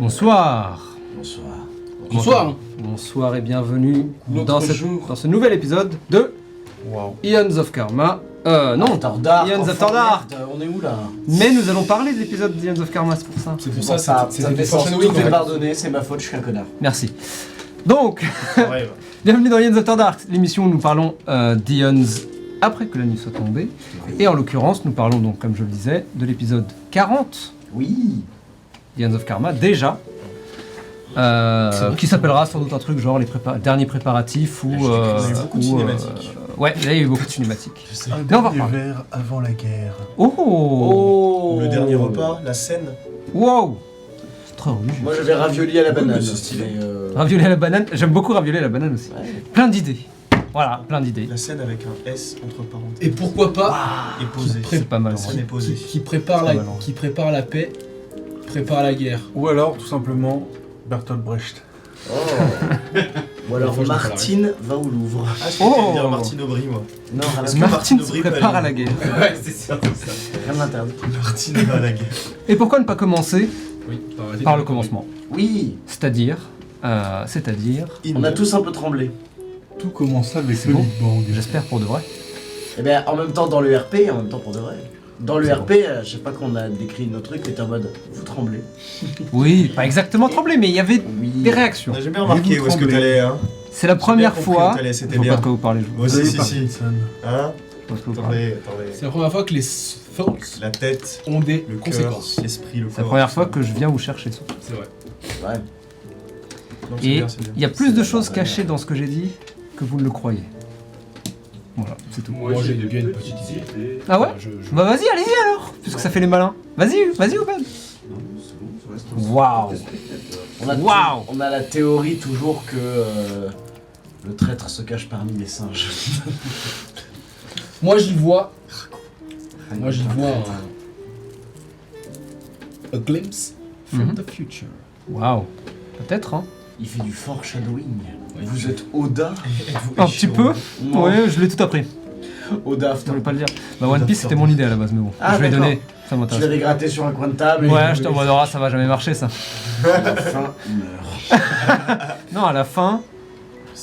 Bonsoir. Bonsoir. Bonsoir. Bonsoir et bienvenue dans jour. ce nouvel épisode de Eons of Karma. Non, Tordar. Eons of Tordar. On est où là? Mais nous allons parler de l'épisode d'Eons of Karma, c'est pour ça. C'est pour Ça ça, fait c'était sens. foreshadowing. Tout est pardonné, c'est ma faute, je suis un connard. Merci. Donc, bienvenue dans Eons of Tordar, l'émission où nous parlons d'Eons après que la nuit soit tombée. Et en l'occurrence, nous parlons donc, comme je le disais, de l'épisode 40 Oui. d'Eons of Karma, déjà. Qui s'appellera sans doute un truc genre les derniers préparatifs ou... Il y a eu beaucoup de cinématiques. Ouais, là il y a eu beaucoup de cinématiques. Je sais. Mais on va dernier reparler. verre avant la guerre. Oh, Le dernier repas, la scène. Wow. C'est très religieux. Moi j'avais ravioli à la banane. mais c'est stylé. mais, Ravioli à la banane, j'aime beaucoup ravioli à la banane aussi. ouais. Plein d'idées. Voilà, plein d'idées. La scène avec un S entre parenthèses. Et pourquoi pas Et posée. C'est pas mal. La scène est posée. qui prépare C'est la, pas mal, ouais. qui prépare la paix, prépare la guerre. Ou alors, tout simplement, Bertolt Brecht. Oh. Ou alors Fois, je me Martine va au Louvre. Ah, je Oh. voulais dire Martine Aubry, moi. Non, Parce rien, que Martine se Aubry prépare peut à la guerre. Ouais, c'est sûr, c'est ça. rien d'interdit. Martine va à la guerre. Et pourquoi ne pas commencer Oui, par le commencement? Oui, C'est-à-dire... on a tous un peu tremblé. Tout commence avec C'est le bon. Big Bang. J'espère pour de vrai. Et bien en même temps dans le RP et en même temps pour de vrai. Dans le RP, je sais pas qu'on a décrit nos trucs, t'es en mode vous tremblez. Oui, pas exactement tremblé, mais il y avait Oui. des réactions. On n'a jamais remarqué où est-ce que t'allais, hein. C'est la première compris fois... où t'allais, Je c'était vois bien. pas de quoi vous parlez. Je Moi aussi, si. vois Hein pas de quoi vous parlez. Attendez. C'est la première fois que les thoughts La tête, ont des le cœur, conséquences. l'esprit, le corps. C'est la première fois que je viens vous chercher ça. C'est vrai. Ouais. Non, c'est Et bien, c'est bien. il y a plus de choses cachées dans ce que j'ai dit que vous ne le croyez. Voilà, c'est tout. Moi j'ai bien une petite idée. Ah ouais Je- Bah vas-y, allez-y alors, puisque ça fait les malins. Vas-y Open. Waouh. Waouh. On a la théorie toujours que le traître se cache parmi les singes. Moi j'y vois. Moi j'y vois a glimpse from Mhm. the future. Waouh. Peut-être, hein. Il fait du foreshadowing. Ouais. Vous êtes Oda. Un petit peu. Non. Ouais, je l'ai tout appris. Oda Je after. voulais pas le dire. Bah One Piece c'était mon idée à la base, mais bon. Ah, je vais d'accord. donner. Ça Tu m'intéresse. l'avais gratté sur un coin de table. Ouais, je t'en mode ça va jamais marcher ça. À la fin, il meurt. Non, à la fin,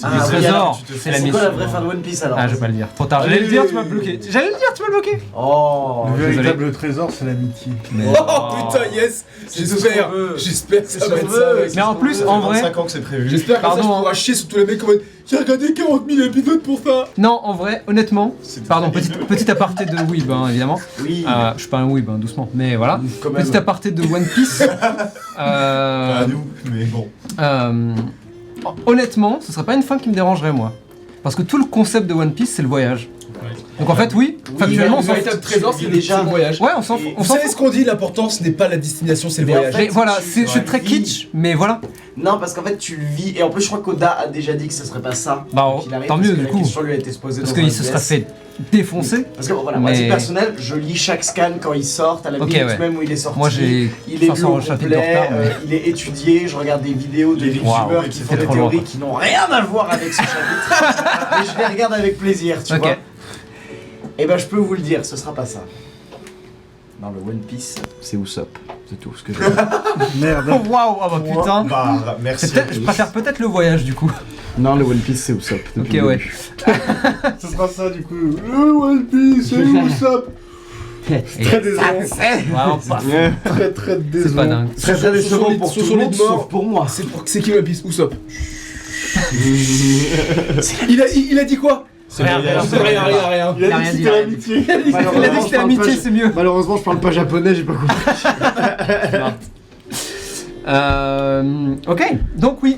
Ah, le oui, trésor, alors, c'est la C'est quoi la mission. vraie fin de One Piece alors? Ah, je vais pas le dire. Trop tard, j'allais le dire, tu m'as bloqué. J'allais le dire, tu m'as bloqué. Oh. Le désolé. véritable trésor, c'est l'amitié. Mais- Oh putain yes. C'est tout ce qu'on veut. J'espère que C'est ça ce va qu'on être veut. ça. ouais. Mais en plus, Ça fait en vrai, 25 ans que c'est prévu. J'espère que ça Pardon, je hein. pourrai chier sur tous les mecs en mode j'ai regardé 40 000 épisodes pour ça. non, en vrai, honnêtement, C'était pardon, très petit aparté de Weeb, hein, évidemment. Oui. Je suis pas un Weeb, hein, doucement, mais voilà. Quand même. Petit aparté de One Piece. Pas à nous, mais bon. Honnêtement, ce serait pas une fin qui me dérangerait, moi. Parce que tout le concept de One Piece, c'est le voyage. Donc en fait, oui, factuellement, on le s'en véritable trésor c'est déjà- le voyage. Ouais, on s'en Et on Vous s'en savez fout. ce qu'on dit, l'important ce n'est pas la destination, c'est le Mais en voyage. fait, Mais voilà, tu- je suis très ouais. kitsch, mais voilà. Non, parce qu'en fait, tu le vis. Et en plus, je crois qu'Oda a déjà dit que ce serait pas ça. Bah, qu'il arrive, tant parce mieux, que du la coup. question lui a été posée Parce dans un qu'il se serait SBS. fait défoncer. Parce que voilà, moi, à Mais- titre personnel, je lis chaque scan quand il sort, à la Ok, minute ouais. même où il est sorti. Moi, j'ai Il est lu 500 au chapitres de complet, retard, mais- il est étudié, je regarde des vidéos de Les youtubeurs Waouh, qui c'était font des trop loin, théories quoi. qui n'ont rien à voir avec ce chapitre. Et je les regarde avec plaisir, tu Ok. vois. Et ben je peux vous le dire, ce sera pas ça. Dans le One Piece, c'est Usopp. C'est tout ce que je Merde. Oh waouh, ah bah putain. Bah, merci. C'est peut-être- je préfère peut-être le voyage du coup. Non, le One Piece, c'est Usopp. Ok, ouais. Ce sera ça, du coup. Le One Piece, c'est Usopp. Et- Très décevant. Vraiment pas. Très, très C'est pas décevant. dingue. Très très décevant pour tout le monde, sauf pour moi. C'est qui One Piece Usopp. Il a dit quoi? C'est Rien, le voyage. rien, Rien. Il a rien dit dit, que c'était rien l'amitié. Il a dit que c'était l'amitié, c'est mieux. Malheureusement, je parle pas japonais, j'ai pas compris. Ok, donc oui.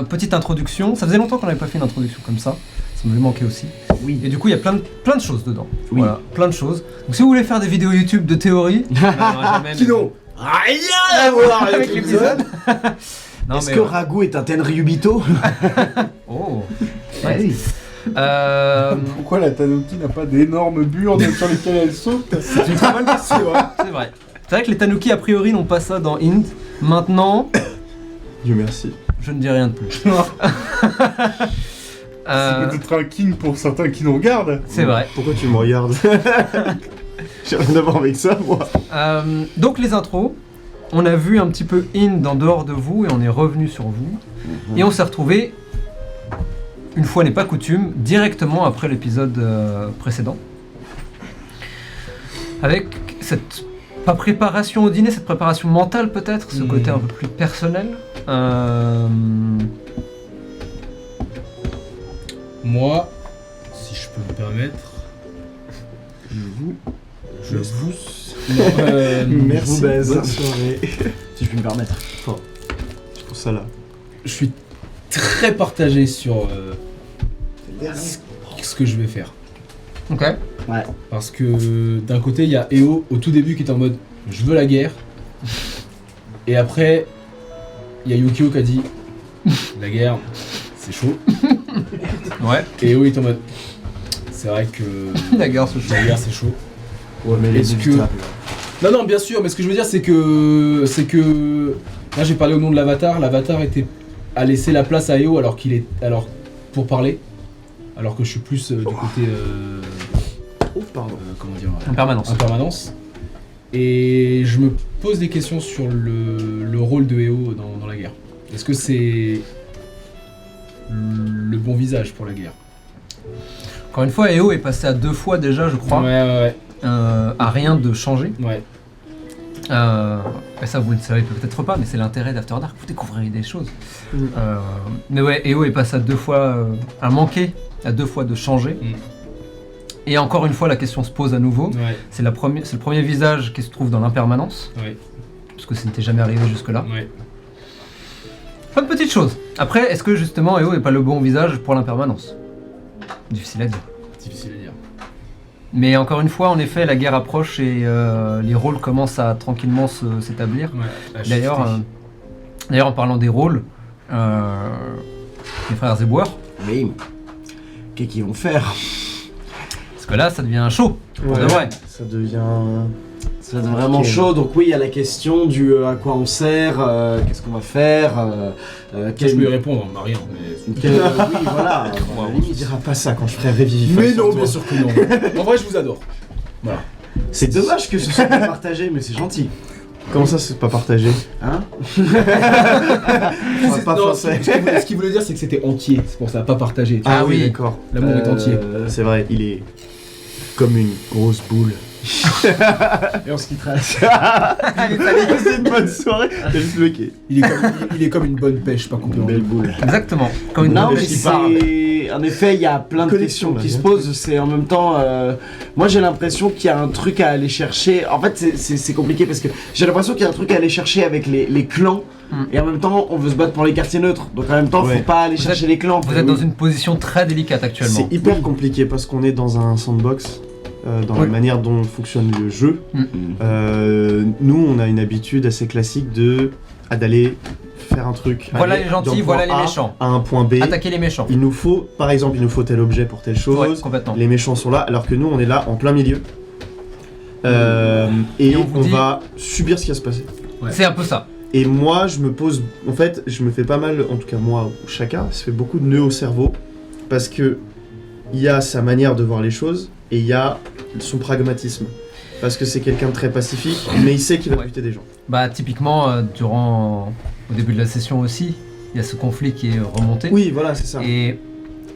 Petite introduction. Ça faisait longtemps qu'on n'avait pas fait une introduction comme ça. Ça m'avait manqué aussi. Oui. Et du coup, il y a plein de choses dedans. Oui. Voilà, plein de choses. Donc si vous voulez faire des vidéos YouTube de théorie, Qui n'ont rien à voir avec l'épisode. Non, Est-ce mais que ouais. Ragu est un Tenryubito? Oh. Ouais. Pourquoi la Tanuki n'a pas d'énormes burnes sur lesquelles elle saute? C'est une très bonne question. C'est vrai. C'est vrai que les Tanuki a priori n'ont pas ça dans Int. Maintenant, Dieu merci. je ne dis rien de plus. C'est peut-être un king pour certains qui nous regardent. C'est vrai. Pourquoi tu me regardes? J'ai rien à voir avec ça, moi. Donc les intros. on a vu un petit peu Ind en dehors de vous et on est revenu sur vous. Et on s'est retrouvé, une fois n'est pas coutume, directement après l'épisode précédent. Avec cette, pas préparation au dîner, cette préparation mentale peut-être, ce côté un peu plus personnel. Moi, si je peux me permettre, je vous... Merci, baise. bonne soirée. Si je puis me permettre. C'est pour ça là. Je suis très partagé sur ce que je vais faire. Ok. Ouais. Parce que d'un côté, il y a EO au tout début qui est en mode je veux la guerre. Et après, il y a Yukio qui a dit la guerre, c'est chaud. Ouais. Et EO est en mode c'est vrai que La guerre se la guerre c'est chaud. Ouais, mais Est-ce que- Non, bien sûr, mais ce que je veux dire, c'est que là, j'ai parlé au nom de l'Avatar. L'Avatar a laissé la place à EO alors pour parler, alors que je suis plus du côté Oh, pardon. comment dire En permanence. impermanence. Et je me pose des questions sur le rôle de EO dans la guerre. Est-ce que c'est le bon visage pour la guerre? Encore une fois, EO est passé à 2 fois déjà, je crois, Ouais. à rien de changer. Ouais. Et ça, vous ne savez peut-être pas, mais c'est l'intérêt d'After Dark, vous découvrirez des choses. Mais ouais, EO est passé à 2 fois, à manquer à 2 fois de changer. Et encore une fois, la question se pose à nouveau. Ouais. C'est le premier visage qui se trouve dans l'impermanence, Ouais. parce que ça n'était jamais arrivé jusque-là. Ouais. Plein de petites choses. Après, est-ce que justement EO n'est pas le bon visage pour l'impermanence? Difficile à dire. Difficile à dire. Mais encore une fois, en effet, la guerre approche et les rôles commencent à tranquillement s'établir. Ouais. D'ailleurs, en parlant des rôles, les frères Zebouer, Mais qu'est-ce qu'ils vont faire? parce que là, ça devient chaud. Pour de vrai. Ça devient. Ça devient vraiment Ok. chaud, donc oui, il y a la question du à quoi on sert, qu'est-ce qu'on va faire, Je peux y répondre, Marie, mais... oui, voilà. À la limite, Tu diras pas ça quand je ferai Revivify. Mais sur non, toi. bien sûr que non. En vrai, je vous adore. C'est dommage que ce soit pas partagé, mais c'est gentil. Comment ça, c'est pas partagé? Hein? Pas Non, français. ce qu'il voulait dire, c'est que c'était entier. C'est pour ça, pas partagé. Ah oui. d'accord. L'amour est entier. C'est vrai, il est comme une grosse boule. Et on se quittera. C'est une bonne soirée. T'as juste le quai. Il est comme une bonne pêche, pas Une compréhensible. belle boule. Exactement. Comme une Non, bonne mais pêche qui parle. c'est. En effet, il y a plein de Connexion, questions là, qui se bien posent. C'est en même temps. Moi, j'ai l'impression qu'il y a un truc à aller chercher. En fait, c'est compliqué parce que j'ai l'impression qu'il y a un truc à aller chercher avec les clans. Et en même temps, on veut se battre pour les quartiers neutres. Donc en même temps, Ouais. faut pas aller chercher les clans. Vous êtes dans une position très délicate actuellement. C'est hyper compliqué parce qu'on est dans un sandbox, dans Oui. la manière dont fonctionne le jeu. Nous, on a une habitude assez classique d'aller faire un truc. Voilà aller les gentils, d'un voilà point les A méchants. À un point B. Attaquer les méchants. Il nous faut, par exemple, tel objet pour telle chose. Ouais, complètement. Les méchants sont là, alors que nous, on est là en plein milieu. Et Et on vous on dit- va subir ce qui va se passer. C'est un peu ça. Et moi, je me fais pas mal, en tout cas moi, ou chacun, se fait beaucoup de nœuds au cerveau, parce que il y a sa manière de voir les choses, et il y a son pragmatisme. Parce que c'est quelqu'un de très pacifique, mais il sait qu'il va Ouais. buter des gens. Bah typiquement, au début de la session aussi, il y a ce conflit qui est remonté. Oui, voilà, c'est ça. Et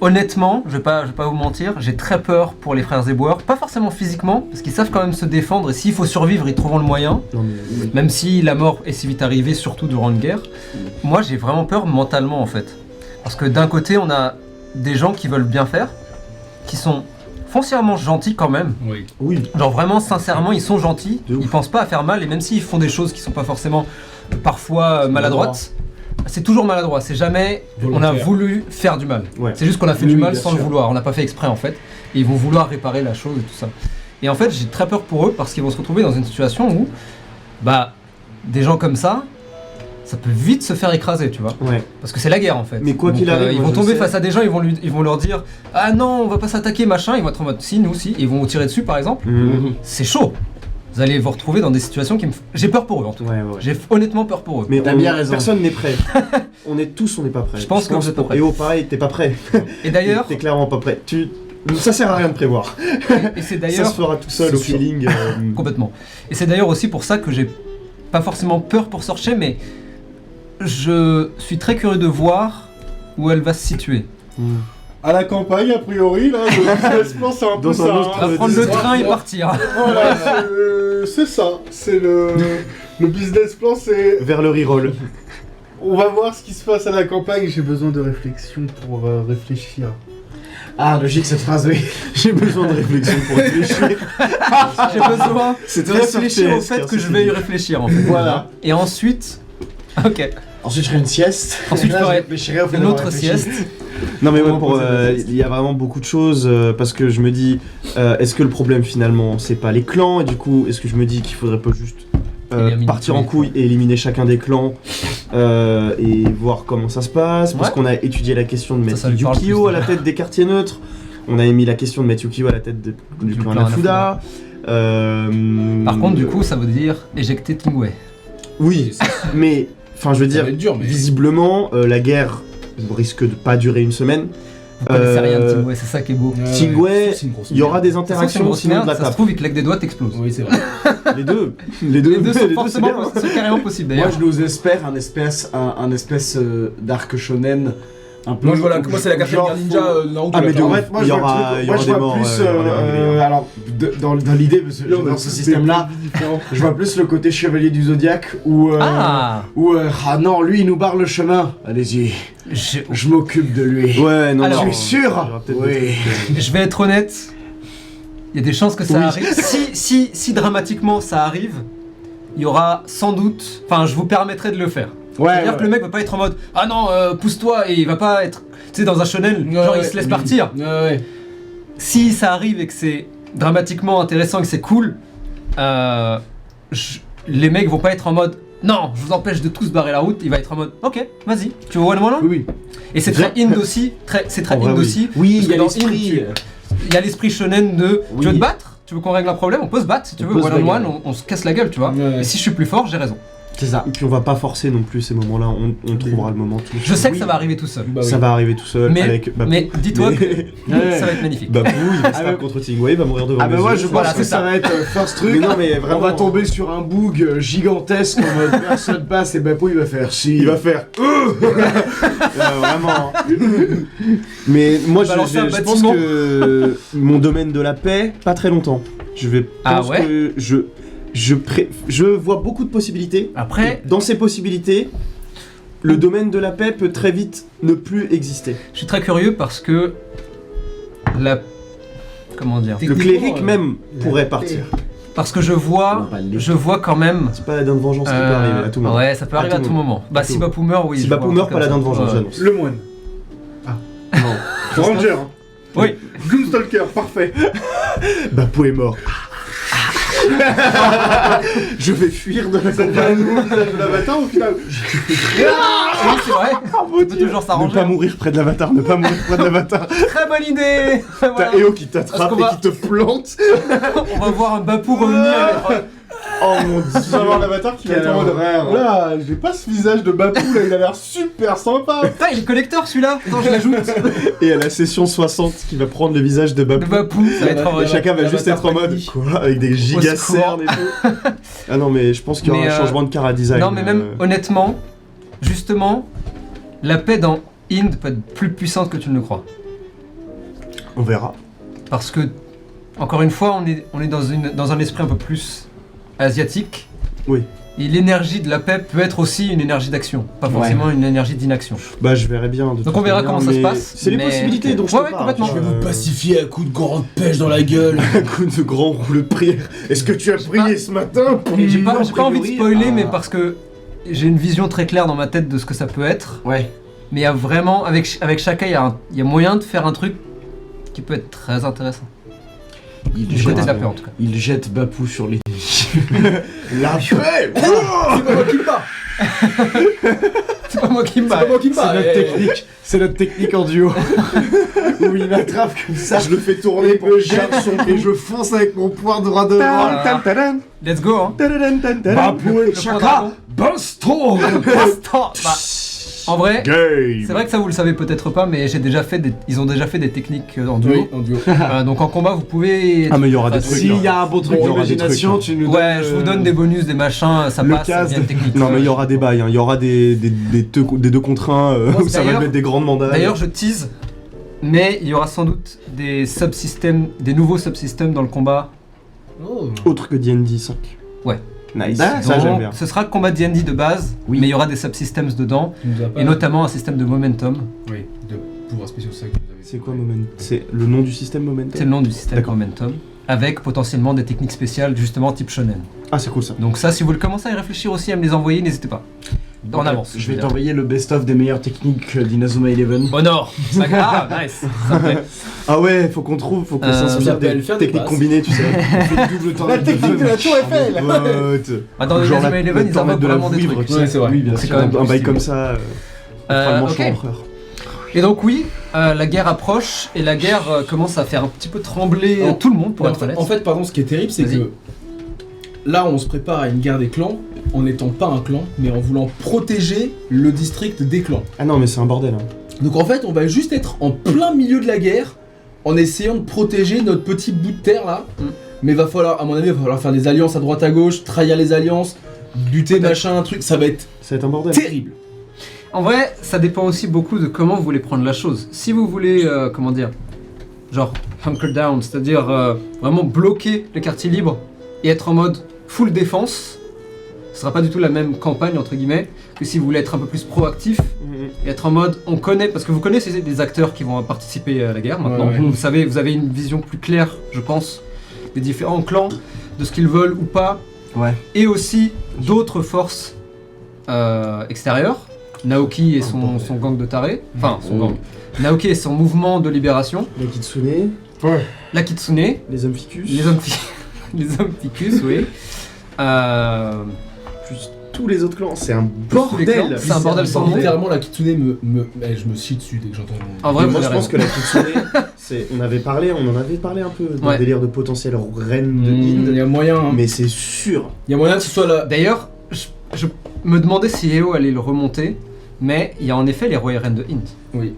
honnêtement, je vais pas vous mentir, j'ai très peur pour les frères Zebouer. Pas forcément physiquement, parce qu'ils savent quand même se défendre, et s'il faut survivre, ils trouveront le moyen. Non, mais... Même si la mort est si vite arrivée, surtout durant une guerre. Moi, j'ai vraiment peur mentalement, en fait. Parce que d'un côté, on a des gens qui veulent bien faire, qui sont foncièrement gentils quand même. Oui. Oui, Genre vraiment, sincèrement, ils sont gentils, De ouf. ils pensent pas à faire mal, et même s'ils font des choses qui sont pas forcément parfois maladroites, c'est toujours maladroit, c'est jamais on a Volontaire. voulu faire du mal. Ouais. C'est juste qu'on a fait Oui, du oui, mal bien sans sûr. le vouloir, on n'a pas fait exprès en fait, et ils vont vouloir réparer la chose et tout ça. Et en fait, j'ai très peur pour eux parce qu'ils vont se retrouver dans une situation où, bah, des gens comme ça peut vite se faire écraser, tu vois. ouais. Parce que c'est la guerre en fait. Mais quoi Donc, qu'il arrive, ils moi, vont je tomber sais- face à des gens, ils vont leur dire ah non, on va pas s'attaquer machin, ils vont être en mode si, nous aussi, et ils vont tirer dessus par exemple. Mhm. C'est chaud. Vous allez vous retrouver dans des situations qui me. J'ai peur pour eux en tout cas. Ouais, ouais. J'ai honnêtement peur pour eux. Mais T'as bien raison. Personne n'est prêt. on n'est pas prêts. Je pense que vous êtes pas pour prêts. EO, pareil, t'es pas prêt. Et d'ailleurs, T'es clairement pas prêt. Ça sert à rien de prévoir. et c'est Ça d'ailleurs se fera tout seul c'est au sûr. feeling. complètement. Et c'est d'ailleurs aussi pour ça que j'ai pas forcément peur pour Sorcher, mais je suis très curieux de voir où elle va se situer. À la campagne, a priori, là, le business plan, c'est un peu Dans ça. un autre- On va prendre le train et partir. Voilà, c'est ça. C'est le business plan, c'est... Vers le reroll. On va voir ce qui se passe à la campagne. J'ai besoin de réflexion pour réfléchir. Ah, logique cette phrase, oui. J'ai besoin de réflexion pour réfléchir. J'ai besoin C'est de très réfléchir au sorcier, fait ce que je vais y réfléchir en fait. Voilà. Et ensuite, ok, Ensuite, je ferai une sieste. Ensuite, Là, je ferai réfléchirai au fait une d'avoir autre réfléchi. sieste. Non mais ouais, Comment poser la question. il y a vraiment beaucoup de choses parce que je me dis est-ce que le problème finalement c'est pas les clans et du coup est-ce que je me dis qu'il faudrait pas juste Éliminer partir tous en les couille et éliminer chacun des clans et voir comment ça se passe parce Ouais. qu'on a étudié la question de mettre ça lui parle Yukio plus, à la déjà. tête des quartiers neutres, on a émis la question de mettre Yukio à la tête du clan clan Anafuda. Par contre, du coup, ça veut dire éjecter Tingwei. oui, mais enfin je veux Ça dire va être dur, mais. visiblement la guerre risque de pas durer une semaine. Vous connaissez rien de Euh, Tingwei, c'est ça qui est beau. Tingwei, c'est une grosse il y aura merde. des C'est ça que c'est une interactions grosse sinon de merde, la ça se tape. trouve, il claque des doigts, t'exploses. Oui, c'est vrai. Les deux. Les deux, Les deux sont c'est forcément, bien. c'est carrément possible Moi, d'ailleurs. je nous espère un espèce d'arc shonen. Un peu. Moi, je vois la, moi, c'est la quatrième genre, guerre ninja faut- Naruto. Ah, mais là, de clairement. vrai, Moi, il y je vois aura- le truc- il y moi, aura je des vois morts, plus, il y aura des morts. alors, dans l'idée, parce que Là, on a dans ce tous des système-là, points de vue différents. je vois plus le côté chevalier du zodiaque où, Ah, ah non, lui, il nous barre le chemin. Allez-y, je m'occupe de lui. Ouais, non, Alors, non, tu es sûr il y aura peut-être Oui. des trucs, je vais être honnête. Il y a des chances que ça Oui. arrive. Si dramatiquement ça arrive, il y aura sans doute. Enfin, je vous permettrai de le faire. Ouais, C'est-à-dire que le mec va pas être en mode ah non, pousse-toi et il va pas être. Tu sais, dans un shonen, genre il se laisse partir. Ouais. Si ça arrive et que c'est dramatiquement intéressant, que c'est cool, les mecs vont pas être en mode non, je vous empêche de tous barrer la route. Il va être en mode ok, vas-y, tu veux One More Long Oui, oui. Et c'est très Ind aussi, c'est très En vrai, Ind oui. aussi. Oui, parce il y a que dans l'esprit. Ind, il y a l'esprit shonen de Oui. tu veux te battre, tu veux qu'on règle un problème, on peut se battre si tu On veux. peut se One on one, bagarrer. on se casse la gueule, tu vois. Ouais. Et si je suis plus fort, j'ai raison. C'est ça. Et puis on va pas forcer non plus ces moments-là, on trouvera le moment tout. Je sais que Oui. ça va arriver tout seul. Bah oui. Ça va arriver tout seul Mais- avec Bapou. Mais dis-toi que Ouais. ça va être magnifique. Bapou, il va se Ah, taper mais- contre Tingwei, il va mourir devant Ah mes bah moi yeux. je pense Voilà, que c'est ça ça. va être first truc. Mais non, mais On vraiment, va tomber sur un bug gigantesque en mode personne passe et Bapou il va faire si. il va faire vraiment. Mais moi je Balancer un pense bâtiment. que mon domaine de la paix, pas très longtemps. Je vais Ah pense ouais que je vois beaucoup de possibilités. Après, Dans ces possibilités, le domaine de la paix peut très vite ne plus exister. je suis très curieux parce que la. Comment dire Le cléric même pourrait partir. Parce que je Non, vois pas les- quand même. C'est paladin de vengeance qui peut arriver à tout moment. Ouais, ça peut arriver à tout moment. Bah, À tout si moment. Bapou meurt, oui. Si je Bapou vois un meurt, truc comme paladin de ça. vengeance, Ouais. j'annonce. Le moine. Non. Ranger. Hein. Oui. Gloomstalker, parfait. Bapou est mort. Je vais fuir de la Ça devient un nouveau visage de l'avatar au final. Oui, c'est vrai. On peut toujours Ne s'arranger. pas mourir près de l'avatar, ne pas mourir près de l'avatar. Très bonne idée. Voilà. T'as Eo qui t'attrape Parce qu'on et va- qui te plante. On va voir un Bapou revenir. Oh mon Tu vas dieu. avoir l'avatar qui va Quelle être en mode. horreur. Là, j'ai pas ce visage de Bapou là, il a l'air super sympa. Putain, il est collector celui-là. Attends, je l'ajoute. Et à la session 60 qui va prendre le visage de Le Bapou. Bapou, ça va être Et horrible. chacun va juste être en mode quoi avec des giga cernes et tout. Ah non mais je pense qu'il y aura Mais, un changement de cara design. Non, mais même honnêtement, justement, la paix dans Ind peut être plus puissante que tu ne le crois. On verra. Parce que, encore une fois, on est dans un esprit un peu plus asiatique. Oui. Et l'énergie de la paix peut être aussi une énergie d'action, pas forcément une énergie d'inaction. Bah je verrai bien. de Donc toute on verra manière, comment ça se mais passe, C'est les mais- possibilités dont je Ouais, te ouais, parle. complètement. tu Je vois. vais vous Pacifier à coup de grande pêche dans la gueule. Un coup de grand roule de prière. Est-ce que tu as prié ce matin Et j'ai pas envie de priori, spoiler, mais parce que j'ai une vision très claire dans ma tête de ce que ça peut être. Ouais. Mais il y a vraiment, avec Shaka, il y a moyen de faire un truc qui peut être très intéressant. Il Du côté de la paix en tout cas. Il jette Bapou sur les. La paix. C'est pas moi qui me bats. C'est pas moi qui me C'est bats. pas moi qui me C'est bats. notre technique. C'est notre technique en duo. Où il attrape comme ça. Je le fais tourner Et pour je jette et je fonce avec mon poing droit devant. Voilà. Let's go hein. Bapou et Le Chaka, dragon. Baston. Baston. Bah, En vrai, Game. c'est vrai que ça vous le savez peut-être pas, mais ils ont déjà fait des techniques en duo. Oui, en duo. Donc en combat, vous pouvez. Ah mais il y aura des trucs. S'il là. y a un bon truc Bon, il y aura des d'imagination, trucs, tu nous donnes. Ouais, je vous donne des bonus, des machins, ça le passe, ça casque. devient technique. Non mais il y aura des bails, hein. Il y aura des 2 contre 1 Bon, où ça va d'ailleurs- mettre des grandes mandales. D'ailleurs, je tease, mais il y aura sans doute des subsystèmes, des nouveaux subsystèmes dans le combat. Oh. Autre que D&D 5. Ouais. Nice. D'accord. Ça j'aime Donc, bien. ce sera le combat D&D de base, Oui. mais il y aura des subsystems dedans, Tu nous as pas- et notamment un système de momentum. Oui, de pouvoirs spéciaux, c'est ça que vous avez. C'est quoi Momentum? C'est le nom du système Momentum? C'est le nom du système D'accord. momentum, avec potentiellement des techniques spéciales justement type shonen. Ah c'est cool ça. Donc ça, si vous le commencez à y réfléchir aussi, à me les envoyer, n'hésitez pas. En avance. Je vais t'envoyer le best-of des meilleures techniques d'Inazuma Eleven. Honor. Ah, nice. Ça me plaît. Ah ouais, faut qu'on ça s'inspire s'appelle des faire des techniques passes. combinées, tu sais. La technique de la tour Eiffel. Dans Genre Inazuma la Eleven, ils tornade inventent de la vraiment des vouivre, trucs. tu sais. Ouais, c'est vrai. Oui, bien C'est sûr. quand même Un bail plus comme ça, le ok. empereur. Et donc oui, la guerre approche et la guerre commence à faire un petit peu trembler Non. tout le monde pour Mais être honnête. en fait, pardon, ce qui est terrible, c'est Vas-y. que là, on se prépare à une guerre des clans en n'étant pas un clan, mais en voulant protéger le district des clans. Ah non mais c'est un bordel. Hein. Donc en fait, on va juste être en plein milieu de la guerre en essayant de protéger notre petit bout de terre là. Mm. Mais va falloir, à mon avis, il va falloir faire des alliances à droite à gauche, trahir les alliances, buter Peut-être. machin, un truc, ça va être Ça va être un bordel. terrible. En vrai, ça dépend aussi beaucoup de comment vous voulez prendre la chose. Si vous voulez, comment dire, genre hunker down, c'est-à-dire vraiment bloquer le quartier libre et être en mode full défense, ce sera pas du tout la même campagne entre guillemets que si vous voulez être un peu plus proactif et être en mode on connaît, parce que vous connaissez des acteurs qui vont participer à la guerre maintenant. Ouais, ouais. Vous savez, vous avez une vision plus claire, je pense, des différents clans, de ce qu'ils veulent ou pas, Ouais. et aussi d'autres forces extérieures. Naoki et son gang de tarés, enfin son gang. Naoki et son mouvement de libération. Les Kitsune, La Kitsune, les hommes ficus, les hommes, les hommes ficus, oui. plus tous les autres clans. C'est un tous les clans. bordel. C'est un bordel sans nom. Littéralement, la Kitsune je me chie dessus dès que j'entends. En vrai, Mais vous moi je avez pense raison. que la Kitsune, on en avait parlé un peu d'un Ouais. délire de potentiel reine de Il Inde, y a moyen, hein. mais c'est sûr. Il y a moyen que ce soit la. D'ailleurs, je me demandais si EO allait le remonter, mais il y a en effet les rois et reines de Inde. Oui.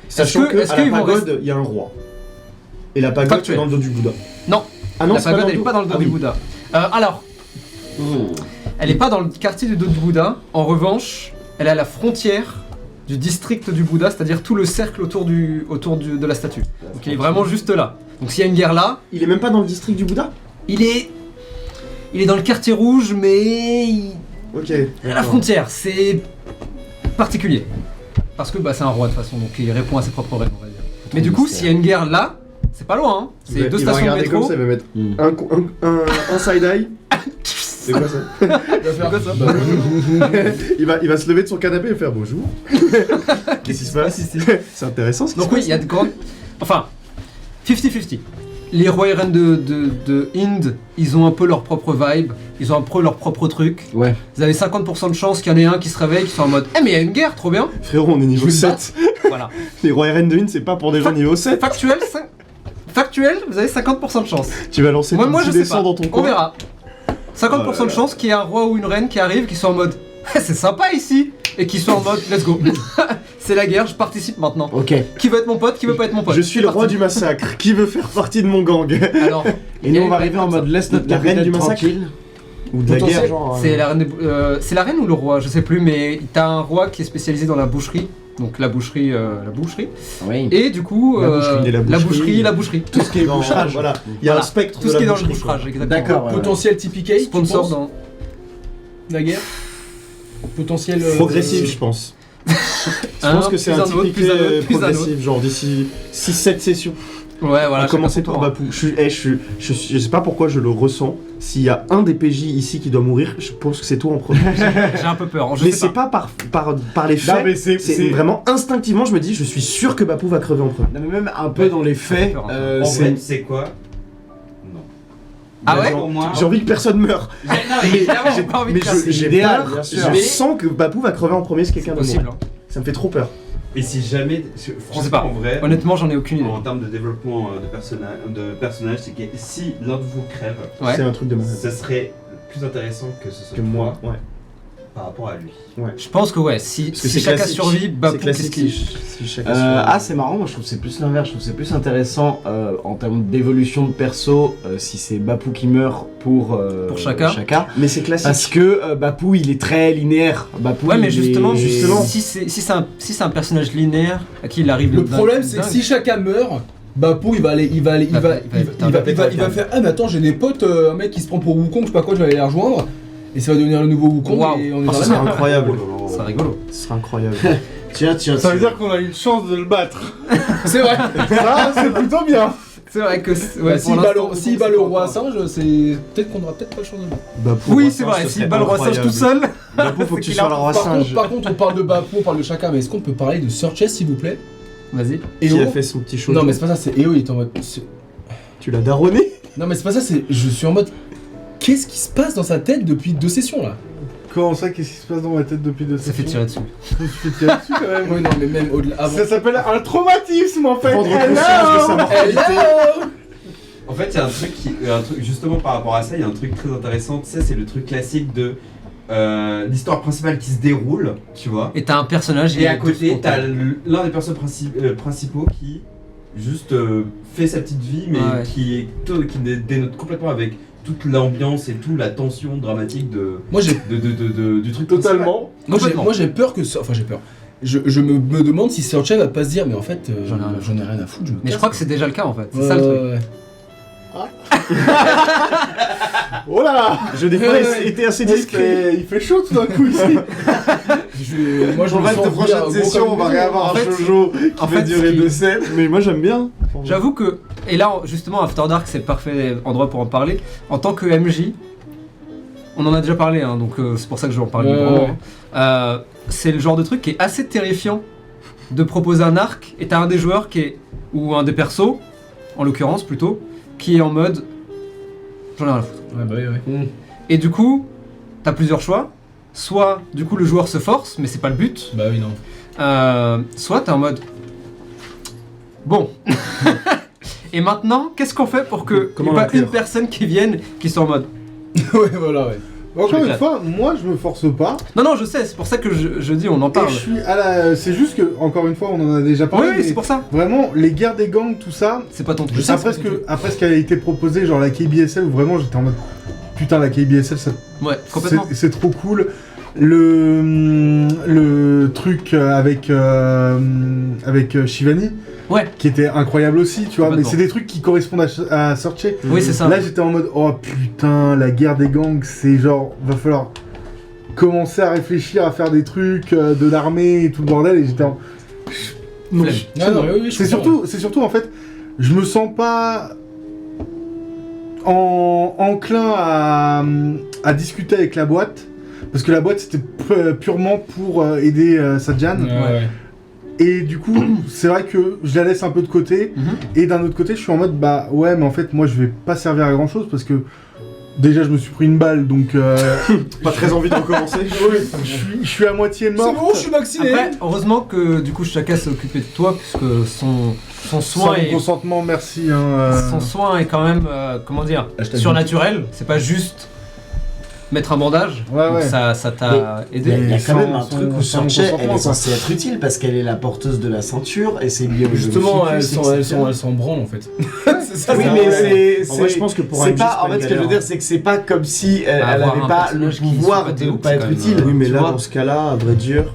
Sachant que- que est-ce à la qu'ils vont pagode, il y a un roi. Et la pagode Factuel. est dans le dos du Bouddha. Non. Ah non, La c'est pas pagode, dans elle le est pas dans le dos Ah du oui. Bouddha. Alors, elle est pas dans le quartier du dos du Bouddha. En revanche, elle est à la frontière du district du Bouddha, c'est-à-dire tout le cercle autour de la statue. Donc il est vraiment juste là. Donc s'il y a une guerre là, Il est même pas dans le district du Bouddha. il est dans le quartier rouge, mais Ok. à la frontière. C'est particulier. Parce que c'est un roi de toute façon, donc il répond à ses propres règles, on va dire. Mais du coup, s'il y a une guerre là, c'est pas loin, hein. C'est 2 Il va stations de regarder métro. comme ça, il va mettre un side-eye. C'est quoi ça Il va faire quoi ça Bah, il va se lever de son canapé et faire bonjour. Qu'est-ce qui se passe C'est intéressant ce qui se Donc oui, passe. il y a de grandes... Enfin, 50-50. Les rois et reines de Inde, ils ont un peu leur propre vibe, ils ont un peu leur propre truc. Ouais. Vous avez 50% de chance qu'il y en ait un qui se réveille, qui soit en mode « Eh mais il y a une guerre, trop bien Frérot, on est niveau Je vais me 7. !» Voilà. Les rois et reines de Inde, c'est pas pour des gens niveau 7. Factuel, vous avez 50% de chance. Tu vas lancer Moi, ton moi petit je sais dessin pas, dans ton on coin. verra. 50% de chance qu'il y ait un roi ou une reine qui arrive, qui soit en mode « C'est sympa ici !» et qui soit en mode « Let's go !» C'est la guerre, je participe maintenant. Ok. Qui veut être mon pote, qui veut pas être mon pote Je suis C'est le roi parti. du massacre. Qui veut faire partie de mon gang? Alors, Et nous on va arriver en mode laisse notre La reine capitaine du massacre. tranquille. Ou de la Potentiel. guerre, genre. c'est la reine, c'est la reine ou le roi, je sais plus, mais t'as un roi qui est spécialisé dans la boucherie, donc la boucherie, Oui. et du coup La boucherie et la boucherie. la boucherie, Tout ce qui est boucherage. Voilà. Il y a Voilà. un spectre tout de ce la qui est dans le boucherie, boucherage, quoi. exactement. D'accord. ouais. potentiel TPK, Sponsor tu penses, dans. la guerre. Potentiel. Progressif, je pense. Je pense que c'est un typique progressif, genre d'ici 6-7 sessions. Ouais, On voilà. va commencer chacun son par tour, hein. Bapou. Je sais pas pourquoi je le ressens. S'il y a un des PJ ici qui doit mourir, je pense que c'est toi en premier. J'ai un peu peur, je Mais sais c'est pas. pas par les faits. Non, mais c'est vraiment instinctivement, je me dis, je suis sûr que Bapou va crever en premier. Non, mais même un peu dans les faits, peur, En c'est vrai, c'est quoi? Non. Ah ouais Pour moi. J'ai envie que personne meure. Non, mais évidemment, j'ai pas envie de Mais faire ça. j'ai idéal, peur, bien sûr. je Mais- sens que Bapou va crever en premier si quelqu'un C'est d'autre. possible, hein. Ça me fait trop peur. Et si jamais. Franchement, pas. en vrai. Honnêtement, j'en ai aucune idée. En termes de développement de personnage, c'est que si l'un de vous crève, Ouais. C'est un truc de malade. ce serait plus intéressant que ce soit Que moi, ouais. par rapport à lui. Je pense que si Parce que si c'est Shaka classique. survit, Bapou, C'est classique qu'est-ce qu'il... si Shaka survit. C'est marrant, moi je trouve que c'est plus l'inverse, je trouve que c'est plus intéressant en termes d'évolution de perso si c'est Bapou qui meurt pour Shaka. Mais c'est classique. Parce que Bapou il est très linéaire. Bapou, Ouais, mais il justement, est- si c'est un personnage linéaire à qui il arrive Le problème, c'est que si Shaka meurt, Bapou il va faire ah mais attends j'ai des potes, un mec qui se prend pour Wukong, je sais pas quoi, je vais aller les rejoindre et ça va devenir le nouveau Wukong Waouh. et on est Oh, dans ça la serait merde. incroyable. C'est rigolo. Ce serait incroyable. Tiens. Ça veut dire qu'on a une chance de le battre. C'est vrai. Ça, c'est plutôt bien. C'est vrai que Bah, s'il bat le roi singe, c'est peut-être qu'on aura peut-être pas le chance de le battre. Bapou, Oui, roi c'est singe, vrai, ce s'il serait bat le roi singe incroyable. tout seul. Bapou, faut que tu sois le roi Par singe. contre, on parle de Bapou, on parle de Shaka, mais est-ce qu'on peut parler de Searches s'il vous plaît? Vas-y. Qui Eo a fait son petit show. Non mais c'est pas ça, c'est Eo, il est en mode. Tu l'as daronné. Non mais c'est pas ça, c'est. Je suis en mode. Qu'est-ce qui se passe dans sa tête depuis 2 sessions là? Comment ça, qu'est-ce qui se passe dans ma tête depuis 2 Ça fait tirer dessus. Je me suis fait tirer dessus quand même. Oui, non, mais même au-delà. Avant. Ça s'appelle un traumatisme en fait. Prendre Hello conscience de sa mortalité. En fait, il y a un truc, justement par rapport à ça, il y a un truc très intéressant, tu sais, c'est le truc classique de l'histoire principale qui se déroule, tu vois. Et t'as un personnage. Et à côté, t'as l'un des personnages principaux qui juste fait sa petite vie, mais Ouais. qui dénote complètement avec toute l'ambiance et toute la tension dramatique Moi j'ai. du truc. Totalement. Moi j'ai peur que. Enfin j'ai peur. Je me demande si Searches va pas se dire, mais en fait, J'en ai rien à j'en ai rien à foutre. Mais je crois que c'est déjà le cas en fait. C'est ça le truc. Ouais. Oh là. Je n'ai pas été assez discret. Il fait chaud tout d'un coup ici. Moi je En me fait, sens de dire, prochaine gros session, comme on va une maison. réavoir En un fait, shoujo qui en va fait, durer ce qui- 2 scènes. Mais moi j'aime bien. J'avoue que, et là justement After Dark c'est le parfait endroit pour en parler, en tant que MJ, on en a déjà parlé hein, donc c'est pour ça que je vais en parler librement, hein. C'est le genre de truc qui est assez terrifiant de proposer un arc et t'as un des joueurs qui est, ou un des persos, en l'occurrence plutôt, qui est en mode j'en ai rien à foutre. Ouais, bah oui. Et du coup, t'as plusieurs choix, soit du coup le joueur se force mais c'est pas le but, Bah oui, non. soit t'es en mode bon. Et maintenant, qu'est-ce qu'on fait pour que il Comment n'y ait pas l'inclure une personne qui vienne qui soit en mode Ouais, voilà, ouais. Encore une m'éclate. fois, moi je me force pas. non, je sais, c'est pour ça que je dis on en Et parle. je suis à la. C'est juste que, encore une fois, on en a déjà Oui, parlé. oui, mais c'est pour ça. Vraiment, les guerres des gangs, tout ça. C'est pas ton truc. Après ce qui a été proposé, genre la KBSL, où vraiment j'étais en mode. Putain, la KBSL, Ouais, complètement. c'est trop cool. Le truc avec Shivani, Ouais. qui était incroyable aussi, tu vois. Mais Complètement. c'est des trucs qui correspondent à Searcher. Oui, c'est ça. Là, j'étais en mode, oh putain, la guerre des gangs, c'est genre, va falloir commencer à réfléchir à faire des trucs de l'armée et tout le bordel. Et j'étais en. Non, Flemme. Ah non, oui, je c'est comprends. surtout en fait, je me sens pas enclin à discuter avec la boîte, parce que la boîte c'était purement pour aider Sadjan. Ouais. Et du coup, c'est vrai que je la laisse un peu de côté. Mhm. Et d'un autre côté, je suis en mode, bah ouais, mais en fait, moi je vais pas servir à grand chose parce que déjà je me suis pris une balle, donc Pas très envie de recommencer. je suis à moitié mort. C'est bon, je suis vacciné. Après, heureusement que du coup Shaka s'est occupé de toi puisque son Sans soin mon est consentement, merci. Hein, son soin est quand même comment dire Hashtag surnaturel. C'est pas juste mettre un bandage. Ouais, Donc ouais. ça t'a aidé. Il y a quand sans- même un sans- truc où sans mon Searcher, elle consentement, est quoi. censée être utile parce qu'elle est la porteuse de la ceinture et c'est lié au Justement, jeu elles de ficus, etc. s'en branlent en fait. C'est ça, Oui, c'est mais vrai. c'est. En vrai, je pense que pour un c'est MJ, pas. c'est En pas fait, une ce que je veux galère. dire, c'est que c'est pas comme si elle avoir avait un pas le personnage qui pouvoir soit de déout, pas c'est être quand même, utile. Oui, mais tu là, vois. dans ce cas-là, à vrai dire,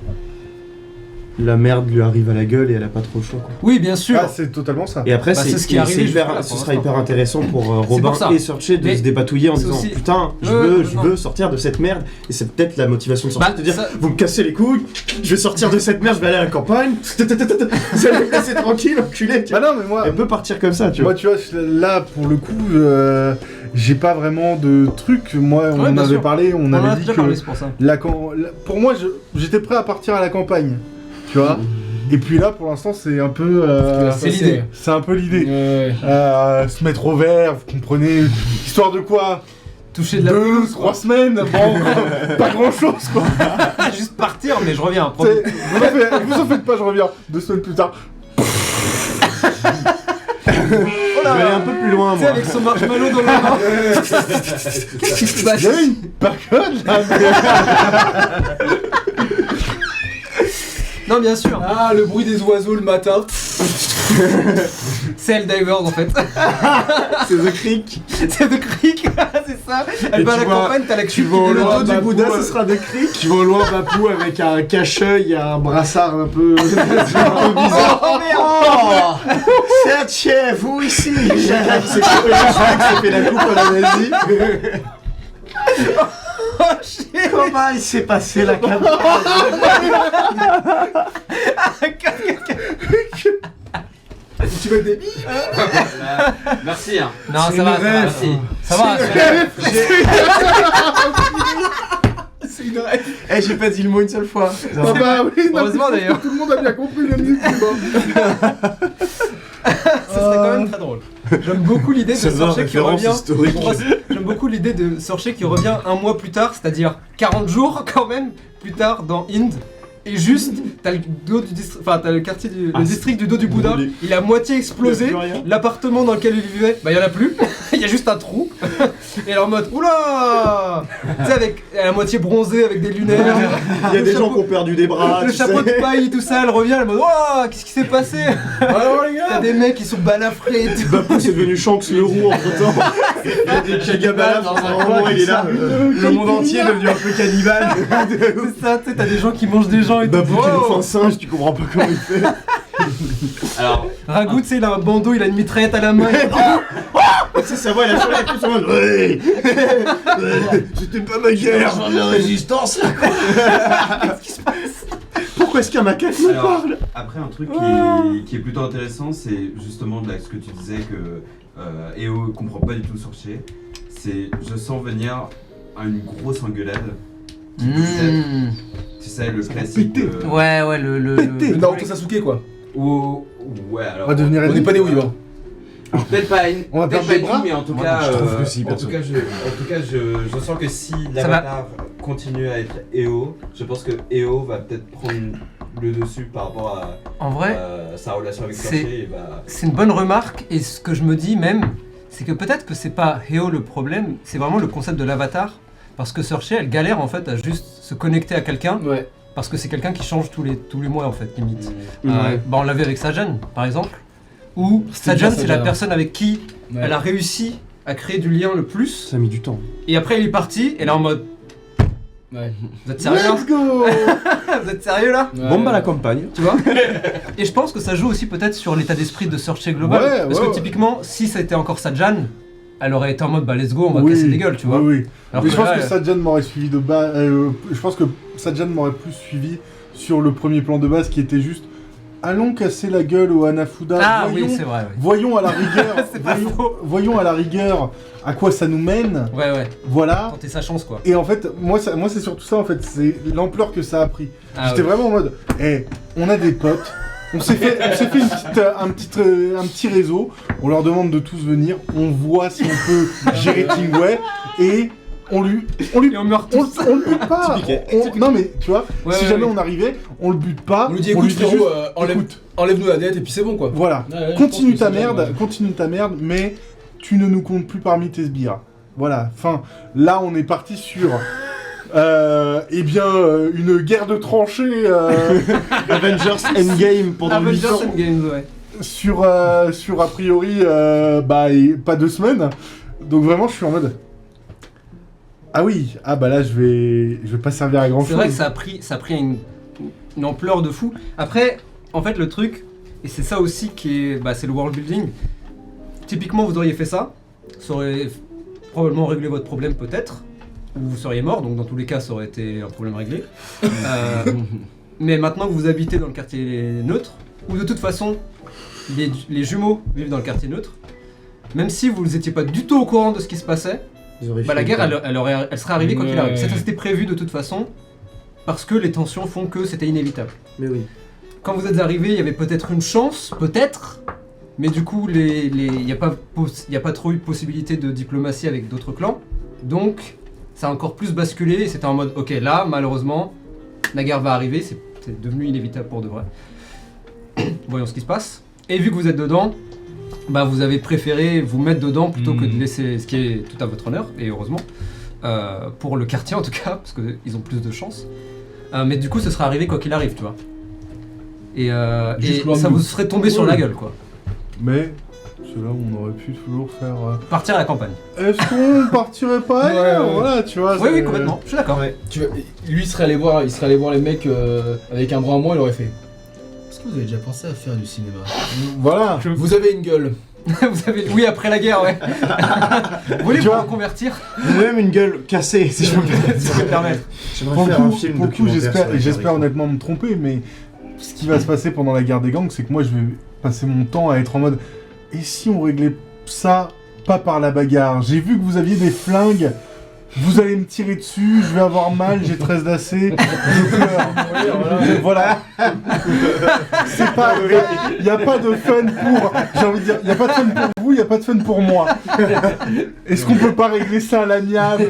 la merde lui arrive à la gueule et elle a pas trop le choix. Quoi. Oui, bien sûr. Ah, c'est totalement ça. Et après, Bah, c'est ce qui est et arrivé hyper- jusque-là, ce pour sera l'instant. hyper intéressant pour Robin pour ça. et Searcher de Mais se dépatouiller en c'est disant aussi- putain, je Ouais, veux complètement. sortir de cette merde. Et c'est peut-être la motivation de Searcher Bah, de dire ça- vous me cassez les couilles, je vais sortir de cette merde, je vais aller à la campagne. Vous allez me laisser tranquille, enculé. tu Bah vois. non, mais moi. Elle peut partir comme ça, tu Moi, vois. tu vois, là, pour le coup, j'ai pas vraiment de truc. Moi, on Ouais, en bien avait sûr. parlé, on On en a avait dit déjà que parlé, c'est pour ça. pour moi, j'étais prêt à partir à la campagne, tu vois. Et puis là, pour l'instant, c'est un peu, C'est l'idée. c'est un peu l'idée. Ouais. Se mettre au vert, vous comprenez. Histoire de quoi Toucher de la 2-3 semaines, bon, pas grand chose quoi. juste partir, mais je reviens. C'est- vous en faites pas, je reviens 2 semaines plus tard. Oh Je vais aller un peu plus loin, Tu sais, moi. avec son marshmallow dans le main. Qu'est-ce qui se passe? Il y avait une pagode là. Non, bien sûr. Ah, le bruit des oiseaux le matin. C'est Helldivers en fait. C'est The Creek. C'est de Creek, c'est ça. Elle Et va à tu la vois- campagne, t'as la Tu chute vas au de loin l'auto du du Bouddha, Bouddha, ce sera The Creek. Tu vas au loin Bapou avec un cache-œil et un brassard un peu bizarre. Oh merde. Oh, c'est un chef, vous ici. Chacun qui s'est coupé la coupe à la nazie. Oh shit. Comment il s'est passé la campagne? Tu veux des Merci, hein. Non, C'est ça va, une ça va, ref. merci. Ça va. C'est une rêve. Eh, j'ai pas dit le mot une seule fois. Ah bah oui, non, Heureusement, mais d'ailleurs. tout le monde a bien compris le mythe. Ça serait quand même très drôle. J'aime beaucoup l'idée de Sorcher qui revient. J'aime beaucoup l'idée de Sorcher qui revient un mois plus tard, c'est-à-dire 40 jours quand même plus tard dans Inde. Et juste, t'as le dos du district, enfin t'as le quartier du, le district du dos du Bouddha. brûlé. Il est à moitié explosé. Il y a plus rien. L'appartement dans lequel il vivait, bah il y en a plus. Il y a juste un trou. Et alors en mode oula, tu sais avec à la moitié bronzé avec des lunettes. Il y a des gens qui ont perdu des bras. Le tu chapeau sais. de paille, tout ça, elle revient, elle est en mode oh, qu'est-ce qui s'est passé? Alors les T'as gars. des mecs qui sont balafrés et tout. Bapou c'est devenu Shanks le roux entre temps. Il y a des giga balafres dans un moment, il est là. Le monde entier est devenu un peu cannibale. C'est ça, tu sais, t'as des gens qui mangent des gens et tout. Bapou qui nous fait Oh. un singe, tu comprends pas comment il fait. Alors, Ragout, tu sais, il a un bandeau, il a une mitraillette à la main. Tu sais, sa voix, il a changé plus en mode. Ouais, c'était pas ma guerre. de la résistance là quoi. Qu'est-ce qui se passe? Pourquoi est-ce qu'un macaque me Alors, parle? après, un truc qui est plutôt intéressant, c'est justement de là, ce que tu disais que EO comprend pas du tout Sorcher. C'est, je sens venir une grosse engueulade. Mmh. Tu sais, le va classique. péter. Ouais, ouais, le Pété. Le Naruto Sasuke quoi. Ouais, alors. On va devenir On n'est pas des ennemis. oui, hein. Peut-être pas une. On va peut-être perdre des pas bras une, mais en tout Moi, cas, je trouve que si, en perso. tout cas, je sens que si va. l'avatar continue à être EO, je pense que EO va peut-être prendre le dessus par rapport à En vrai, sa relation avec c'est- Sorcher. Et bah, c'est une bonne remarque, et ce que je me dis même, c'est que peut-être que c'est pas Heo le problème, c'est vraiment le concept de l'avatar. Parce que Sorcher, elle galère en fait à juste se connecter à quelqu'un, Ouais. parce que c'est quelqu'un qui change tous les mois en fait, limite. Ouais. Bah on l'avait avec Sajan, par exemple, où C'était Sajan bien, c'est la Sajan. personne avec qui Ouais. elle a réussi à créer du lien le plus, Ça a mis du temps. et après il est parti, et là en mode, Ouais. vous êtes sérieux là? Let's go. Vous êtes sérieux là? Ouais. Bombe à la campagne. Tu vois? Et je pense que ça joue aussi peut-être sur l'état d'esprit de Sorcher global. Ouais, parce ouais, que ouais. typiquement, si ça était encore Sajan, elle aurait été en mode bah let's go, on va Oui, casser des gueules, tu vois. Oui, oui. Alors Mais que je pense là, que Sajan m'aurait suivi de base. Je pense que Sajan m'aurait plus suivi sur le premier plan de base qui était juste allons casser la gueule au Hanafuda. Ah voyons, oui, c'est vrai. Oui. voyons à la rigueur. C'est pas voyons, faux. voyons à la rigueur à quoi ça nous mène. Ouais, ouais. Voilà. Tenter sa chance quoi. Et en fait, moi c'est surtout ça en fait, c'est l'ampleur que ça a pris. Ah, J'étais ouais. vraiment en mode, on a des potes, on s'est fait un petit réseau, on leur demande de tous venir, on voit si on peut gérer Kingway et on lui Et on meurt tous. on le bute pas. Non mais tu vois, Ouais, si ouais, jamais ouais. on arrivait, on le bute pas. On lui dit écoute juste, frérot, écoute, enlève-nous la dette et puis c'est bon quoi. voilà, Ouais, ouais, je continue pense que ta c'est bien, merde, ouais. continue ta merde, mais tu ne nous comptes plus parmi tes sbires. Voilà, enfin, là on est parti sur une guerre de tranchées Avengers Endgame pendant 8 Avengers ans. Endgame, ouais. sur a priori et pas 2 semaines. Donc vraiment je suis en mode ah oui, ah bah là je vais pas servir à grand C'est chose. vrai que ça a pris une ampleur de fou. Après, en fait, le truc, et c'est ça aussi qui est, bah, c'est le world building. Typiquement, vous auriez fait ça aurait probablement réglé votre problème peut-être, ou vous seriez mort. Donc dans tous les cas, ça aurait été un problème réglé. Mais maintenant que vous habitez dans le quartier neutre, où de toute façon les jumeaux vivent dans le quartier neutre, même si vous n'étiez pas du tout au courant de ce qui se passait, bah, la guerre elle serait arrivée quoi qu'il arrive. Ça c'était prévu de toute façon, parce que les tensions font que c'était inévitable. Mais oui. Quand vous êtes arrivé, il y avait peut-être une chance, peut-être, mais du coup il n'y a pas trop eu de possibilité de diplomatie avec d'autres clans, donc ça a encore plus basculé et c'était en mode ok là malheureusement la guerre va arriver, c'est devenu inévitable pour de vrai. Voyons ce qui se passe. Et vu que vous êtes dedans, bah vous avez préféré vous mettre dedans plutôt que de laisser, ce qui est tout à votre honneur, et heureusement, pour le quartier en tout cas, parce qu'ils ont plus de chance. Mais du coup, ce serait arrivé quoi qu'il arrive, tu vois. Et ça vous serait tombé sur la gueule, quoi. Mais, c'est là où on aurait pu toujours faire... Partir à la campagne. Est-ce qu'on partirait pas ailleurs? Voilà, tu vois. Oui, complètement, je suis d'accord. Lui, il serait allé voir les mecs avec un bras en moins, il aurait fait. Est-ce que vous avez déjà pensé à faire du cinéma? Voilà. Vous avez une gueule. Oui, après la guerre, ouais. Vous voulez vous reconvertir? J'ai même une gueule cassée, si je peux me permettre. J'aimerais Pour faire un le film coup, documentaire sur la j'espère guerre des honnêtement me tromper, mais ce qui va se passer pendant la guerre des gangs, c'est que moi je vais passer mon temps à être en mode et si on réglait ça pas par la bagarre? J'ai vu que vous aviez des flingues, vous allez me tirer dessus, je vais avoir mal, j'ai 13 d'AC, je pleure. Voilà. C'est pas. Il n'y a pas de fun pour. J'ai envie de dire, il n'y a pas de fun pour vous, il n'y a pas de fun pour moi. Est-ce qu'on peut pas régler ça à l'amiable?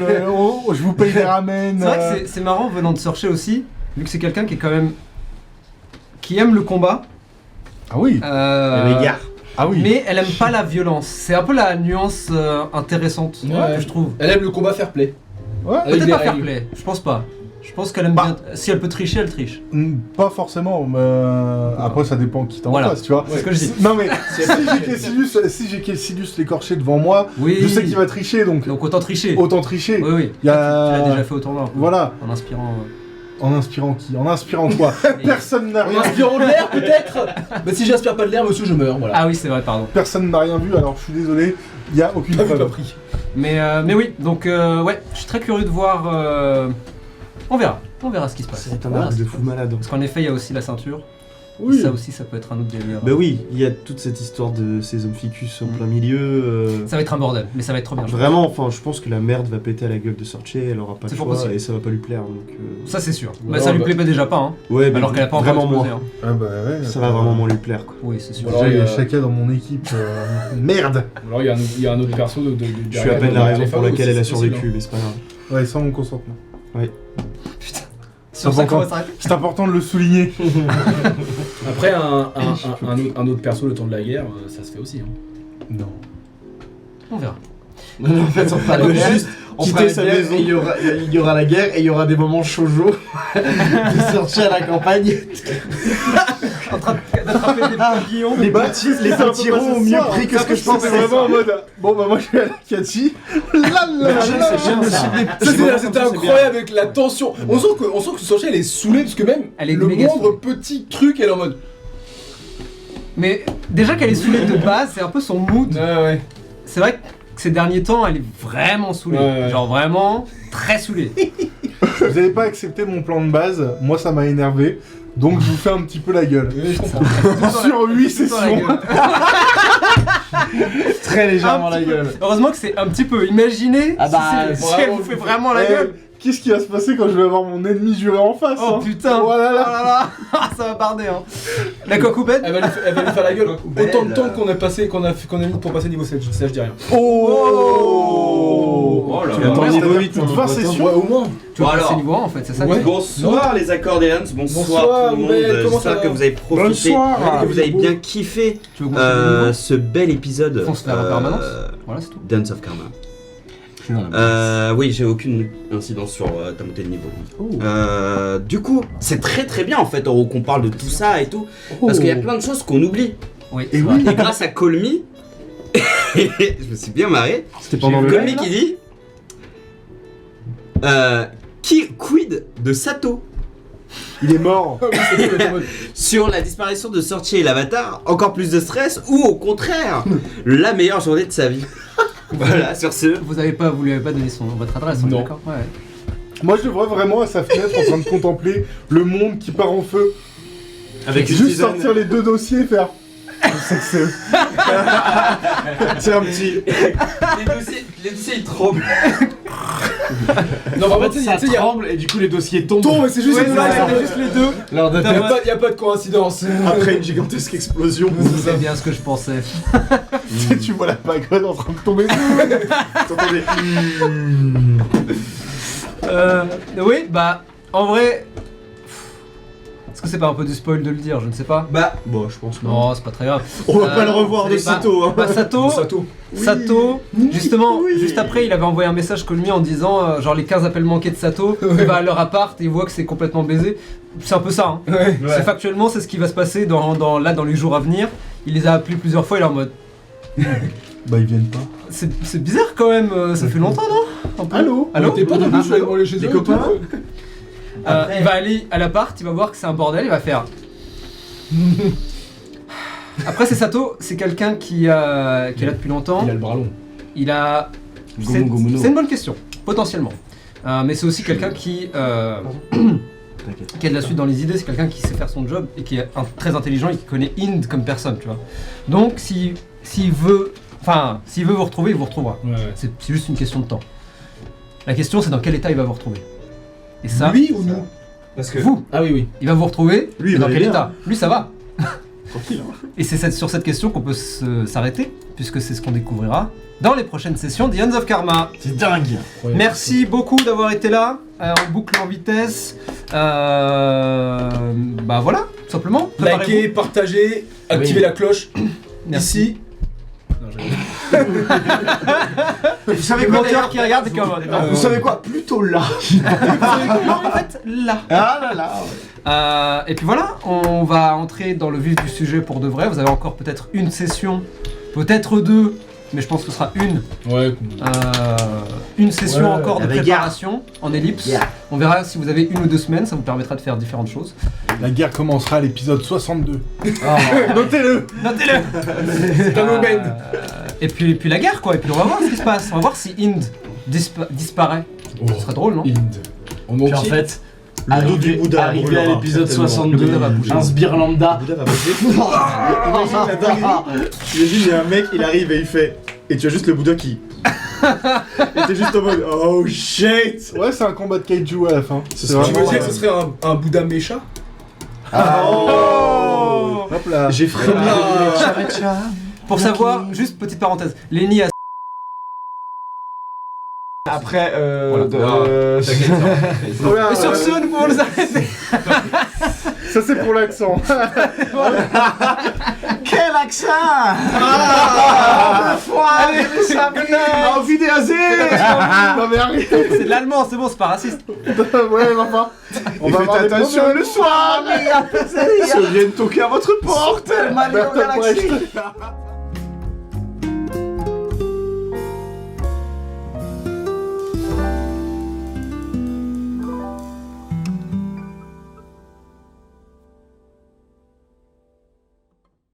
Je vous paye des ramen. C'est vrai que c'est marrant venant de Sorcher aussi, vu que c'est quelqu'un qui est quand même. Qui aime le combat. Ah oui. Les gars. Ah oui. Mais elle aime pas la violence. C'est un peu la nuance intéressante que je trouve. Elle aime le combat fair play. Ouais. Avec Peut-être des pas fair règles. play, je pense pas. Je pense qu'elle aime bien. Si elle peut tricher, elle triche. Pas forcément, mais après ça dépend qui t'en Voilà. face, tu vois. C'est ce que je dis. Non mais si j'ai Caecilius l'écorché devant moi, Oui. je sais qu'il va tricher, donc Donc autant tricher. autant tricher. Oui, oui. Il y a- Tu l'as déjà fait au tournoi. Voilà. En inspirant. En inspirant qui? En inspirant quoi? Personne n'a En rien vu. inspirant de l'air peut-être. Bah si j'inspire pas de l'air, monsieur, je meurs. Voilà. Ah oui, c'est vrai, pardon. Personne n'a rien vu, alors je suis désolé, il y a aucune Ah oui, pas preuve. pris. Mais oui, donc ouais, je suis très curieux de voir. On verra ce qui se passe. C'est On un verra arc ce de qui se fou passe. malade. Parce qu'en effet, il y a aussi la ceinture. Oui. Ça aussi, ça peut être un autre délire. Bah oui, il y a toute cette histoire de ces hommes ficus en plein milieu. Ça va être un bordel, mais ça va être trop bien. Vraiment, enfin, je pense que la merde va péter à la gueule de Sorche, elle aura pas C'est le fort choix possible. et ça va pas lui plaire. Donc, Ça, c'est sûr. Ou Bah, ça alors, lui bah- plaît pas déjà pas, hein. ouais, mais Alors qu'elle a pas encore vraiment explosé. moins. Hein. Ah bah ouais. Ça va vraiment moins lui plaire quoi. Oui, c'est sûr. Voilà. Alors, J'ai il y a- chacun dans mon équipe. Merde. Alors il y a un autre perso de Je suis à peine la raison pour laquelle elle a survécu, mais c'est pas grave. Ouais, sans mon consentement. Putain. Sur ça, comment ça s'arrête? C'est important de le souligner. Après un autre perso le temps de la guerre, ça se fait aussi. Hein. Non. On verra. Non, en fait, on fera D'accord. juste On fera quitter la sa guerre maison. Il y aura la guerre et il y aura des moments shoujo de sortir à la campagne. En train d'attraper des papillons. Les petits ronds ont mieux pris que ce que je pensais. vraiment en mode. Bon bah moi je suis à la Cathy. C'est bien ça. C'était incroyable avec la tension. On sent que Sorche elle est saoulée parce que même Elle est le méga moindre saoulée. petit truc elle est en mode. Mais déjà qu'elle est saoulée de base, c'est un peu son mood. Ouais. C'est vrai que ces derniers temps, elle est vraiment saoulée. Ouais. Genre vraiment très saoulée. Vous avez pas accepté mon plan de base, moi ça m'a énervé. Donc je vous fais un petit peu la gueule. Je comprends. Sur 8 Tout le temps la sessions. gueule. Très légèrement Un la petit peu. gueule. Heureusement que c'est un petit peu. Imaginez Ah bah, si elle vous fait vraiment la gueule. Qu'est-ce qui va se passer quand je vais avoir mon ennemi juré en face? Oh hein? putain. Oh là là. Oh là là. Ça va barder hein. La cocoubette. Elle va lui faire la gueule. Belle. Autant de temps qu'on a mis pour passer niveau 7, ça je dis rien. Oh, là Tu là. attends, Attends, niveau niveau 8, 8, voir c'est Ouais, sûr. au moins. Tu vas Bon, passer alors. niveau 1 en fait, c'est ça Ouais. que- Bonsoir les Accordians, bonsoir, Bonsoir, tout le monde, Oumel, comment ça j'espère va que vous avez profité, Bonsoir. que vous avez bien kiffé Tu veux continuer le niveau ce bel épisode Fonce vers la permanence. Voilà, c'est tout. Dance of Karma. Oui, j'ai aucune incidence sur ta montée de niveau. Du coup, c'est très très bien en fait qu'on parle de tout ça et tout, parce qu'il y a plein de choses qu'on oublie. Oui. Et oui. Et grâce à Call Me, je me suis bien marré. C'était pendant le Call live. Me qui dit quid de Sato Il est mort. sur la disparition de Sorche et l'avatar, encore plus de stress ou au contraire la meilleure journée de sa vie. Voilà, sur ce. Vous lui avez pas donné votre adresse, on est Non. d'accord? Ouais. Moi je le vois vraiment à sa fenêtre en train de contempler le monde qui part en feu. Avec une Juste tisane. sortir les deux dossiers et faire. Je sais que c'est eux. C'est un petit. Les dossiers ils tremblent. Non, En vraiment, fait, tu ça sais, il y a. tremble et du coup les dossiers tombent. Tombe, mais c'est juste Ouais, une c'est blague, ça, c'est c'est juste juste les deux. L'heure de Y a pas de coïncidence. Après une gigantesque explosion. C'est bien ce que je pensais. Tu vois la pagode en train de tomber. T'entendais. Oui, bah, en vrai, Est-ce que c'est pas un peu du spoil de le dire? Je ne sais pas. Bah, Bon, je pense pas. Non, c'est pas très grave. On va pas le revoir vous de savez pas. sitôt. Hein. Bah, Sato, Oui. Sato, Oui, justement, oui. juste après, il avait envoyé un message Kolmi en disant genre les 15 appels manqués de Sato, il va à leur appart et il voit que c'est complètement baisé. C'est un peu ça, hein. Ouais. C'est factuellement, c'est ce qui va se passer dans les jours à venir. Il les a appelés plusieurs fois, il est en mode. Bah, ils viennent pas. C'est bizarre quand même, ça fait longtemps, non? Un peu. Allô Allô? T'es pas dans le jeu, Allô aller chez Les eux, copains tout. Il va aller à l'appart, il va voir que c'est un bordel, il va faire. Après, c'est Sato, c'est quelqu'un qui est là depuis longtemps. Il a le bras long. Il a. C'est Gomu. c'est une bonne question, potentiellement. Mais c'est aussi quelqu'un qui a de la suite dans les idées, c'est quelqu'un qui sait faire son job et qui est très intelligent et qui connaît Inde comme personne, tu vois. Donc, s'il veut vous retrouver, il vous retrouvera. Ouais. C'est juste une question de temps. La question, c'est dans quel état il va vous retrouver. Et ça, Lui ou nous? parce que. vous, Ah oui, oui. il va vous retrouver, Lui, il mais va dans quel aller état? Lui, ça va. Tranquille. Hein. Et c'est sur cette question qu'on peut s'arrêter, puisque c'est ce qu'on découvrira dans les prochaines sessions d'Ions of Karma. C'est dingue. Incroyable. Merci beaucoup d'avoir été là. On boucle en vitesse. Bah voilà, tout simplement. Likez, partagez, activez Oui. la cloche. Merci. Ici. Non, j'ai Vous savez Le quoi menteur d'ailleurs qui regarde et comme. Vous savez quoi? Plutôt là. en fait, là. Ah là là. Et puis voilà, on va entrer dans le vif du sujet pour de vrai. Vous avez encore peut-être une session, peut-être deux, mais je pense que ce sera une session Ouais, encore de avec préparation en ellipse. Yeah. On verra si vous avez 1 ou 2 semaines, ça vous permettra de faire différentes choses. La guerre commencera à l'épisode 62. Notez-le. C'est un aubaine. Et puis la guerre quoi, et puis on va voir ce qui se passe. On va voir si Inde disparaît. Ce serait drôle, non? Inde. En Puis en entier. fait, Le dos du Bouddha arrivé à brûlera, l'épisode certainement. 62, Le Bouddha va bouger. un sbire lambda. Le Bouddha va bouger. Imagine la dinguerie. Imagine, il y a un mec, il arrive et il fait. Et tu as juste le Bouddha qui. Et t'es juste en mode. Oh shit! Ouais, c'est un combat de kaiju à la fin. Ce C'est sera Tu vraiment, veux dire que ce serait un Bouddha mécha? Oh! Hop là. J'ai frémi. Pour savoir, juste petite parenthèse, Lenny a... Après, Voilà. Voilà, Et sur ce, nous pouvons les arrêter. ça c'est pour l'accent. Quel accent! Ah! Allez, Auf Wiedersehen! Non mais arrête. c'est de l'allemand, c'est bon, c'est pas raciste. Ouais, enfin. On va avoir faites des attention problèmes. le soir! Si on vient toquer à votre porte! Mario Bertolt Galaxy! Brecht.